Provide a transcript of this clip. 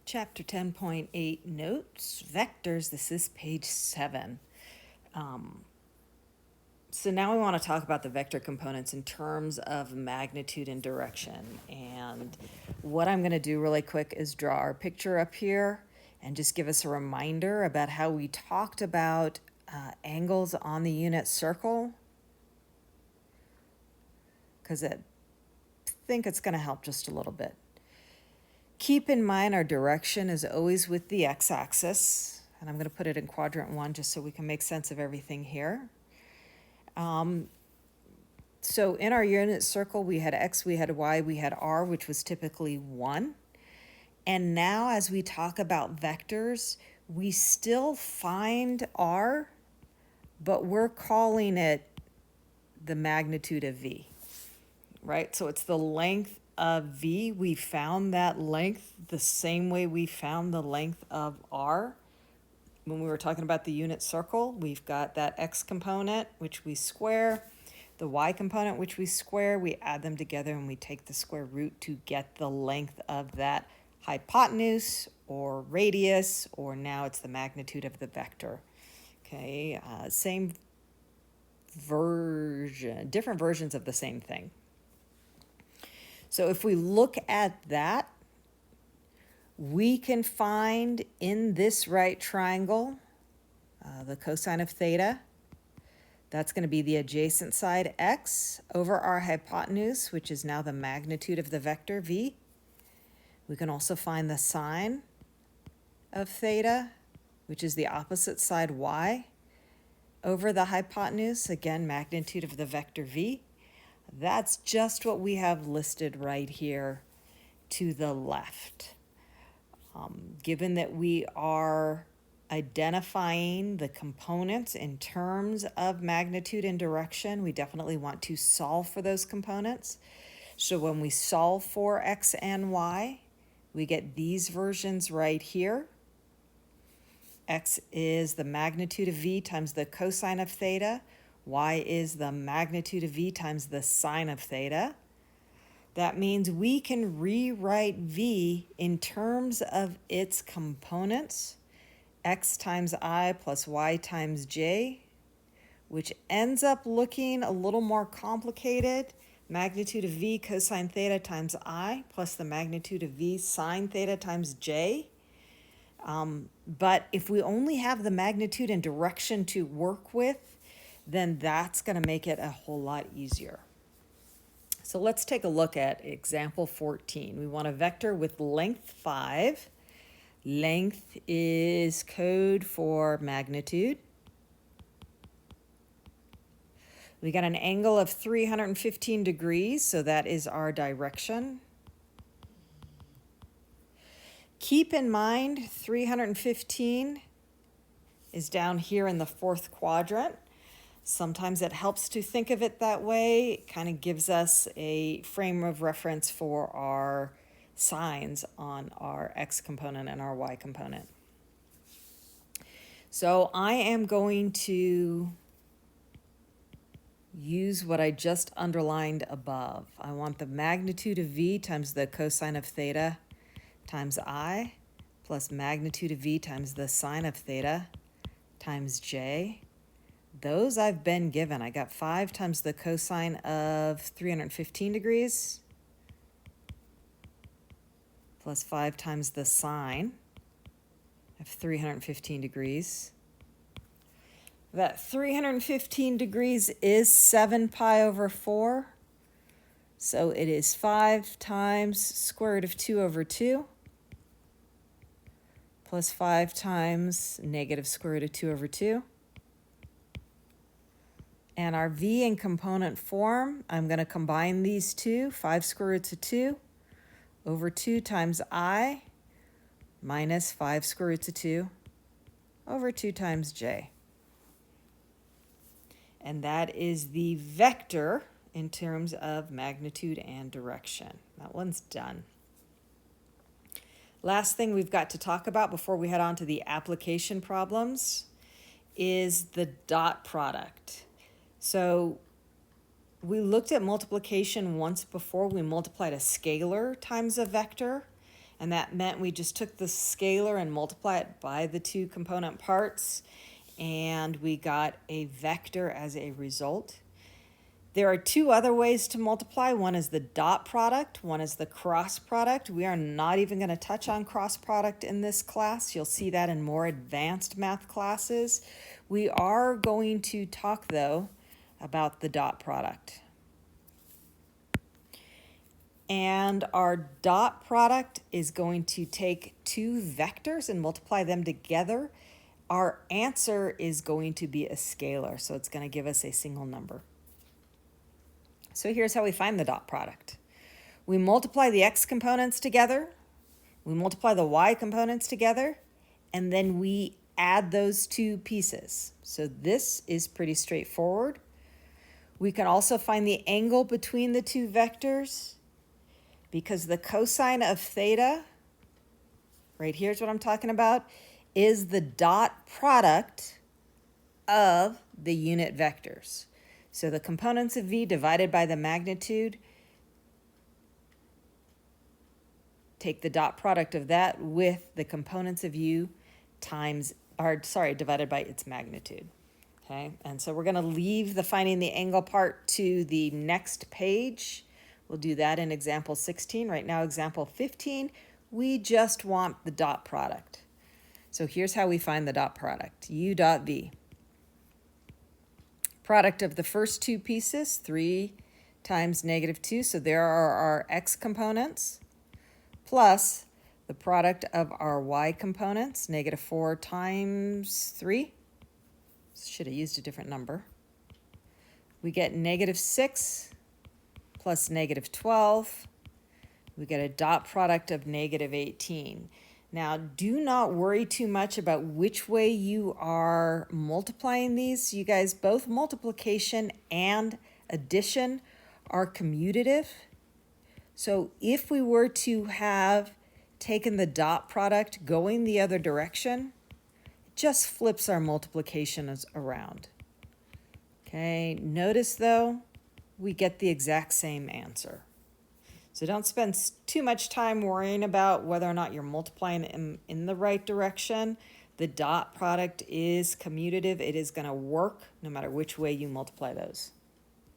Chapter 10.8 Notes, Vectors. This is page 7. So now we want to talk about the vector components in terms of magnitude and direction. And what I'm going to do really quick is draw our picture up here and just give us a reminder about how we talked about angles on the unit circle, because I think it's going to help just a little bit. Keep in mind our direction is always with the x-axis, and I'm going to put it in quadrant 1 just so we can make sense of everything here. So in our unit circle, we had x, we had y, we had r, which was typically 1. And now as we talk about vectors, we still find r, but we're calling it the magnitude of v, right? So it's the length of v. We found that length the same way we found the length of r. When we were talking about the unit circle, we've got that x component, which we square, the y component, which we square, we add them together and we take the square root to get the length of that hypotenuse or radius, or now it's the magnitude of the vector. Okay, same version, different versions of the same thing. So if we look at that, we can find in this right triangle the cosine of theta. That's going to be the adjacent side x over our hypotenuse, which is now the magnitude of the vector v. We can also find the sine of theta, which is the opposite side y over the hypotenuse, again, magnitude of the vector v. That's just what we have listed right here to the left. Given that we are identifying the components in terms of magnitude and direction, we definitely want to solve for those components. So when we solve for x and y, we get these versions right here. X is the magnitude of v times the cosine of theta. Y is the magnitude of v times the sine of theta. That means we can rewrite v in terms of its components, x times I plus y times j, which ends up looking a little more complicated. Magnitude of v cosine theta times I plus the magnitude of v sine theta times j. But if we only have the magnitude and direction to work with, then that's going to make it a whole lot easier. So let's take a look at example 14. We want a vector with length 5. Length is code for magnitude. We got an angle of 315 degrees, so that is our direction. Keep in mind 315 is down here in the 4th quadrant. Sometimes it helps to think of it that way. It kind of gives us a frame of reference for our signs on our x component and our y component. So I am going to use what I just underlined above. I want the magnitude of v times the cosine of theta times I plus magnitude of v times the sine of theta times j. Those I've been given. I got 5 times the cosine of 315 degrees plus 5 times the sine of 315 degrees. That 315 degrees is 7 pi over 4. So it is 5 times square root of 2 over 2 plus 5 times negative square root of 2 over 2. And our v in component form, I'm going to combine these two, 5 square roots of 2 over 2 times I minus 5 square roots of 2 over 2 times j. And that is the vector in terms of magnitude and direction. That one's done. Last thing we've got to talk about before we head on to the application problems is the dot product. So we looked at multiplication once before. We multiplied a scalar times a vector, And that meant we just took the scalar and multiply it by the two component parts, and we got a vector as a result. There are two other ways to multiply. One is the dot product, one is the cross product. We are not even going to touch on cross product in this class. You'll see that in more advanced math classes. We are going to talk, though, about the dot product. And our dot product is going to take two vectors and multiply them together. Our answer is going to be a scalar, so it's going to give us a single number. So here's how we find the dot product. We multiply the x components together, we multiply the y components together, and then we add those two pieces. So this is pretty straightforward. We can also find the angle between the two vectors, because the cosine of theta, right here's what I'm talking about, is the dot product of the unit vectors. So the components of v divided by the magnitude, take the dot product of that with the components of u divided by its magnitude. Okay, and so we're going to leave the finding the angle part to the next page. We'll do that in example 16. Right now, example 15, we just want the dot product. So here's how we find the dot product. U dot v. Product of the first two pieces, 3 times -2, so there are our x components, plus the product of our y components, -4 times 3. Should have used a different number. We get -6 plus -12. We get a dot product of -18. Now, do not worry too much about which way you are multiplying these. You guys, both multiplication and addition are commutative. So if we were to have taken the dot product going the other direction, it just flips our multiplications around. Okay, notice though, we get the exact same answer. So don't spend too much time worrying about whether or not you're multiplying in the right direction. The dot product is commutative. It is going to work no matter which way you multiply those.